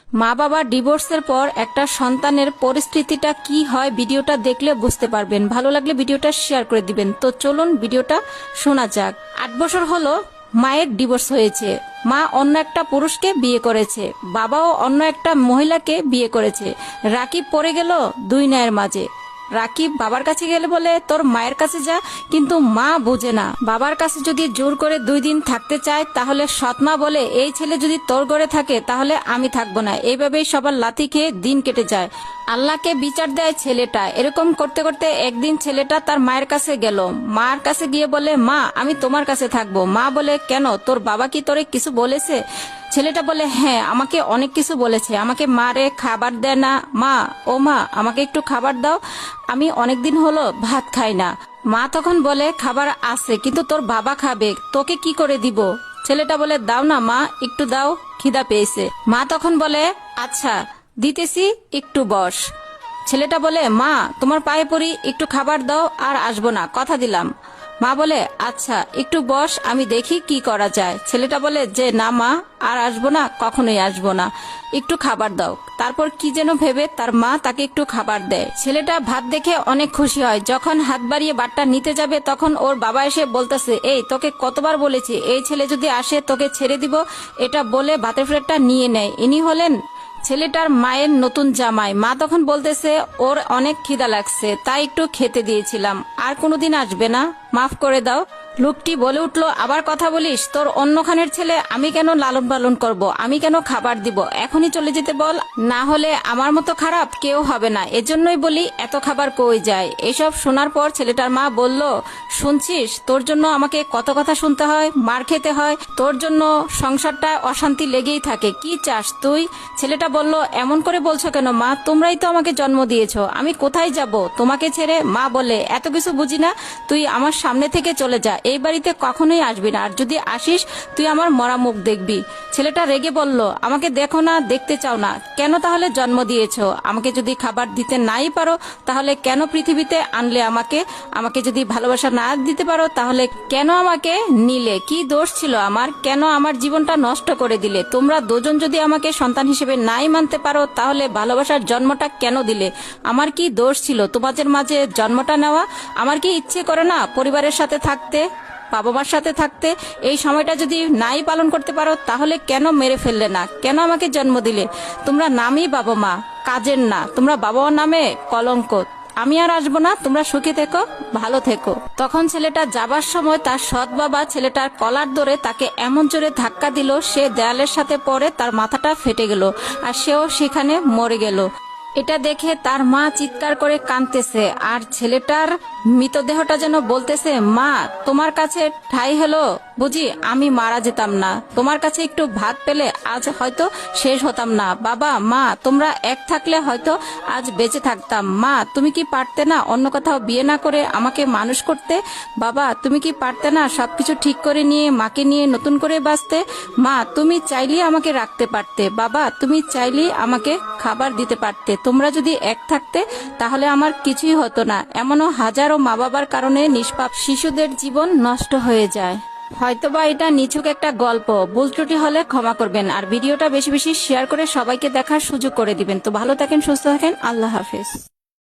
মা বাবার ডিভোর্সের পর একটা সন্তানের পরিস্থিতিটা কি হয় ভিডিওটা দেখলে বুঝতে পারবেন। ভালো লাগলে ভিডিওটা শেয়ার করে দিবেন। তো চলুন ভিডিওটা শোনা যাক। 8 বছর হলো মায়ের ডিভোর্স হয়েছে। মা অন্য একটা পুরুষকে বিয়ে করেছে, বাবাও অন্য একটা মহিলাকে বিয়ে করেছে। রাকিব পড়ে গেল দুই ন্যায়ের মাঝে। রাকিব বাবার কাছে গেলে বলে তোর মায়ের কাছে যা, কিন্তু মা বোঝে না। বাবার কাছে যদি জোর করে 2 দিন থাকতে চায় তাহলে সৎমা বলে এই ছেলে যদি তোর ঘরে থাকে তাহলে আমি থাকবো না। এইভাবেই সবার লাথি খেয়ে দিন কেটে যায়। আল্লাহকে বিচার দেয় ছেলেটা। এরকম করতে করতে একদিন ছেলেটা তার মায়ের কাছে গেল। মার কাছে গিয়ে বলে মা আমি তোমার কাছে থাকবো। মা বলে কেন, তোর বাবা কি তোরে কিছু বলেছে? ছেলেটা বলে হ্যাঁ আমাকে অনেক কিছু বলেছে, আমাকে মারে খাবার দেয় না। মা ও মা আমাকে একটু খাবার দাও, আমি অনেকদিন হলো ভাত খাই না। মা তখন বলে খাবার আছে কিন্তু তোর বাবা খাবে, তোকে কি করে দিব? ছেলেটা বলে দাও না মা, একটু দাও, খিদা পেয়েছে। মা তখন বলে আচ্ছা দিতেছি, একটু বস। ছেলেটা বলে মা তোমার পায়ে পড়ি, একটু খাবার দাও, আর আসবো না, কথা দিলাম। মা বলে আচ্ছা একটু বস, আমি দেখি কি করা যায়। ছেলেটা বলে যে না মা আর আসবো না, কখনোই আসবো না, একটু খাবার দাও। তারপর কি যেন ভেবে তার মা তাকে একটু খাবার দেয়। ছেলেটা ভাত দেখে অনেক খুশি হয়। যখন হাত বাড়িয়ে ভাতটা নিতে যাবে তখন ওর বাবা এসে বলতেছে এই তোকে কতবার বলেছি এই ছেলে যদি আসে তোকে ছেড়ে দিব। এটা বলে ভাতের প্লেটটা নিয়ে নেয়। ইনি হলেন ছেলেটার মায়ের নতুন জামাই। মা তখন বলতেছে ওর অনেক খিদা লাগছে তাই একটু খেতে দিয়েছিলাম, আর কোনোদিন আসবে না, মাফ করে দাও। লোকটি বলে উঠলো আবার কথা বলিস, তোর অন্যখানের ছেলে আমি কেন লালন পালন করব, আমি কেন খাবার দিব? এখনই চলে যেতে বল, না হলে আমার মতো খারাপ কেউ হবে না। এজন্যই বলি এত খাবার কই যায়। এসব শোনার পর ছেলেটার মা বলল শুনছিস, তোর জন্য আমাকে কত কথা শুনতে হয়, মার খেতে হয়, তোর জন্য সংসারটা অশান্তি লেগেই থাকে, কি চাস তুই? ছেলেটা বলল এমন করে বলছো কেন মা, তোমরাই তো আমাকে জন্ম দিয়েছো, আমি কোথায় যাব তোমাকে ছেড়ে? মা বলে এত কিছু বুঝি না, তুই আমার সামনে থেকে চলে যা, এই বাড়িতে কখনোই আসবি না, আর যদি আসিস তুই আমার মরা মুখ দেখবি। ছেলেটা রেগে বলল আমাকে দেখো না, দেখতে চাও না, কেন তাহলে জন্ম দিয়েছো? আমাকে যদি খাবার দিতে নাই পারো তাহলে কেন পৃথিবীতে আনলে আমাকে? আমাকে যদি ভালোবাসা না দিতে পারো তাহলে কেন আমাকে নিলে? কি দোষ ছিল আমার? কেন আমার জীবনটা নষ্ট করে দিলে? তোমরা দুজন যদি আমাকে সন্তান হিসেবে নাই মানতে পারো তাহলে ভালোবাসার জন্মটা কেন দিলে? আমার কি দোষ ছিল তোমাদের মাঝে জন্মটা নেওয়া? আমার কি ইচ্ছে করে না পরিবারের সাথে থাকতে, বাবা মার সাথে থাকতে? এই সময়টা যদি নাই পালন করতে পারো তাহলে কেন মেরে ফেললে না? কেন আমাকে জন্ম দিলে? তোমরা নামই বাবা মা, কাজের না, তোমরা বাবা মার নামে কলঙ্ক। আমি আর আসবো না, তোমরা সুখী থেকো, ভালো থেকো। তখন ছেলেটা যাবার সময় তার সৎ বাবা ছেলেটার কলার ধরে তাকে এমন জোরে ধাক্কা দিল সে দেয়ালের সাথে পড়ে তার মাথাটা ফেটে গেল আর সেও সেখানে মরে গেল। এটা দেখে তার মা চিৎকার করে কাঁদতেছে আর ছেলেটার মৃতদেহটা যেন বলতেছে মা তোমার কাছে ঠাই হলো বুঝি আমি মারা যেতাম না, তোমার কাছে একটু ভাত পেলে আজ হয়তো শেষ হতাম না। বাবা মা তোমরা এক থাকলে হয়তো আজ বেঁচে থাকতাম। মা তুমি কি পারতে না অন্য কোথাও বিয়ে না করে আমাকে মানুষ করতে? বাবা তুমি কি পারতে না সবকিছু ঠিক করে নিয়ে মাকে নিয়ে নতুন করে বাঁচতে? মা তুমি চাইলেই আমাকে রাখতে পারতে, বাবা তুমি চাইলেই আমাকে খাবার দিতে পারতে। তোমরা যদি এক থাকতে তাহলে আমার কিছুই হতো না। এমনও হাজারো মা বাবার কারণে নিষ্পাপ শিশুদের জীবন নষ্ট হয়ে যায়। হয়তোবা এটা নিছক একটা গল্প, ভুল ত্রুটি হলে ক্ষমা করবেন আর ভিডিওটা বেশি বেশি শেয়ার করে সবাইকে দেখার সুযোগ করে দিবেন। তো ভালো থাকেন, সুস্থ থাকেন, আল্লাহ হাফেজ।